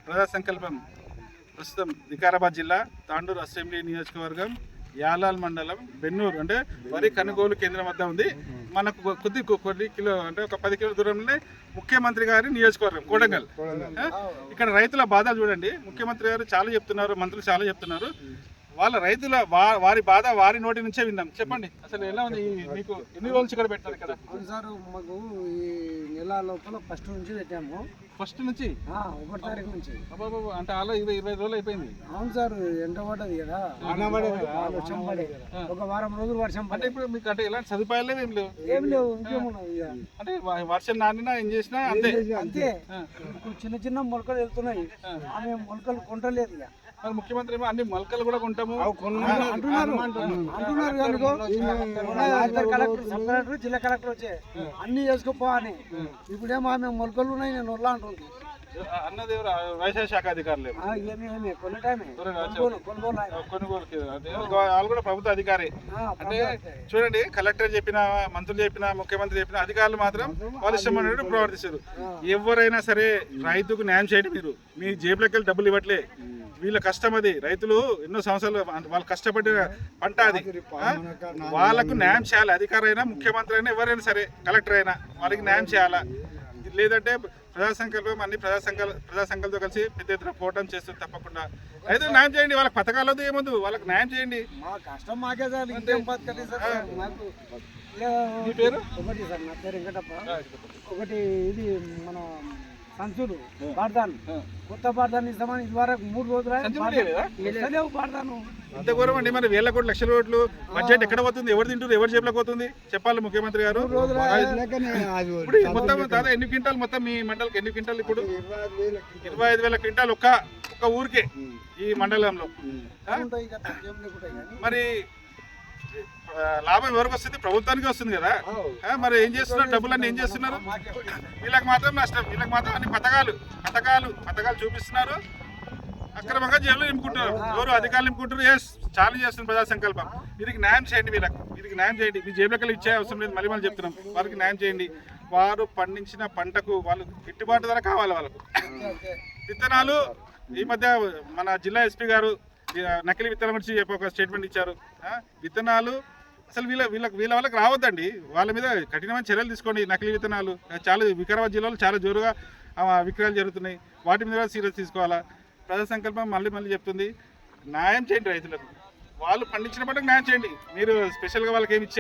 ప్రజా సంకల్పం ప్రస్తుతం వికారాబాద్ జిల్లా తాండూరు అసెంబ్లీ నియోజకవర్గం యాలాల్ మండలం బెన్నూరు అంటే వరి కొనుగోలు కేంద్రం వద్ద ఉంది. మనకు కొన్ని కిలో అంటే ఒక 10 కిలో దూరంలోనే ముఖ్యమంత్రి గారి నియోజకవర్గం కోడంగల్. ఇక్కడ రైతుల బాధలు చూడండి. ముఖ్యమంత్రి గారు చాలా చెప్తున్నారు, మంత్రులు చాలా చెప్తున్నారు. వాళ్ళ రైతుల వారి బాధ వారి నోటి నుంచే విందాం. చెప్పండి, అసలు ఎలా ఉంది? మీకు ఎన్ని రోజులు ఇక్కడ పెట్టారు ఇక్కడ? సార్ మాకు ఈ నెల లోపల ఫస్ట్ నుంచి పెట్టాము. ఫస్ట్ నుంచి 1 తారీఖు నుంచి అంటే అలా 20 రోజులు అయిపోయింది. అవును సార్, ఎండ పడ్డది కదా, వర్షం పడే ఒక వారం రోజులు వర్షం అంటే ఇప్పుడు మీకు అంటే ఎలాంటి సదుపాయాలు లేవు, ఏం లేవు, ఇంకేమున్నావు అంటే వర్షం నానినా ఏం చేసినా అంతే అంతే. చిన్న చిన్న మొలకలు వెళ్తున్నాయి, ఆమె మొలకలు కొంటలేదు. ఇక మరి ముఖ్యమంత్రి ఏమో అన్ని మొలకలు కూడా కొంటాము అంటున్నారు. కలెక్టర్ జిల్లా కలెక్టర్ వచ్చే అన్ని చేసుకోపో అని. ఇప్పుడేమో ఆమె మొలకలు ఉన్నాయి, నేను వల్ల అంటుంది. అన్నది వ్యవసాయ శాఖ అధికారులు కొనుగోలుకి వాళ్ళు కూడా ప్రభుత్వ అధికారి. అంటే చూడండి, కలెక్టర్ చెప్పిన, మంత్రులు చెప్పిన, ముఖ్యమంత్రి చెప్పిన, అధికారులు మాత్రం వాళ్ళు ఇష్టం అన్నట్టు ప్రవర్తిస్తారు. ఎవరైనా సరే రైతుకు న్యాయం చేయండి. మీరు మీ జేబులోకి వెళ్ళి డబ్బులు ఇవ్వట్లే, వీళ్ళ కష్టం అది. రైతులు ఎన్నో సంవత్సరాలు వాళ్ళు కష్టపడిన పంట అది. వాళ్ళకు న్యాయం చేయాలి. అధికారి అయినా, ముఖ్యమంత్రి అయినా, ఎవరైనా సరే, కలెక్టర్ అయినా వాళ్ళకి న్యాయం చేయాలా. లేదంటే ప్రజా సంకల్పం అన్ని ప్రజా సంకల్పంతో కలిసి పెద్ద ఎత్తున పోవటం చేస్తుంది. తప్పకుండా రైతులకు న్యాయం చేయండి. వాళ్ళకి పథకాలతో ఏముంది, వాళ్ళకి న్యాయం చేయండి. మా కష్టం మాకే సార్. మీ పేరు? ఒకటి సార్, నా పేరు వెంకటప్ప. ఒకటి ఇది మన సంచులు పాడతాను, కొత్త పాడతాను ఇస్తామని ఇదివరకు 3 రోజులు పాడతాను. అంత ఘోరం అండి. మరి 1,000 కోట్లు, లక్షల కోట్లు బడ్జెట్ ఎక్కడ పోతుంది? ఎవరు తింటారు? ఎవరి జేబులోకి పోతుంది? చెప్పాలి ముఖ్యమంత్రి గారు. ఇప్పుడు మొత్తం దాదాపు ఎన్ని క్వింటాలు, మొత్తం మీ మండలికి ఎన్ని క్వింటాలు? ఇప్పుడు 25,000 క్వింటాలు ఒక్క ఊరికే ఈ మండలంలో. మరి లాభం ఎవరికి వస్తుంది? ప్రభుత్వానికి వస్తుంది కదా. మరి ఏం చేస్తున్నారు? డబ్బులన్నీ ఏం చేస్తున్నారు? వీళ్ళకి మాత్రం నష్టం. వీళ్ళకి మాత్రం అన్ని పథకాలు చూపిస్తున్నారు. అక్రమంగా జైలు నింపుకుంటున్నారు. ఎవరు అధికారులు నింపుకుంటారు. చాలా చేస్తున్నారు ప్రజా సంకల్పం. వీరికి న్యాయం చేయండి. వీరికి న్యాయం చేయండి. మీ జేబులకి ఇచ్చే అవసరం లేదు. మళ్ళీ చెప్తున్నాం, వారికి న్యాయం చేయండి. వారు పండించిన పంటకు వాళ్ళు గిట్టుబాటు ధర కావాలి. వాళ్ళకు విత్తనాలు ఈ మధ్య మన జిల్లా ఎస్పీ గారు నకిలీ విత్తనాల గురించి ఒక స్టేట్మెంట్ ఇచ్చారు. విత్తనాలు అసలు వీళ్ళ వాళ్ళకి రావద్దండి. వాళ్ళ మీద కఠినమైన చర్యలు తీసుకోండి. నకిలీ విత్తనాలు చాలా వికారాబాద్ జిల్లాలో చాలా జోరుగా విక్రయాలు జరుగుతున్నాయి. వాటి మీద సీరియస్ తీసుకోవాలా. ప్రజా సంకల్పం మళ్ళీ చెప్తుంది, న్యాయం చేయండి రైతులకు. వాళ్ళు పండించిన పంటకు న్యాయం చేయండి. మీరు స్పెషల్గా వాళ్ళకి ఏమి ఇచ్చారు?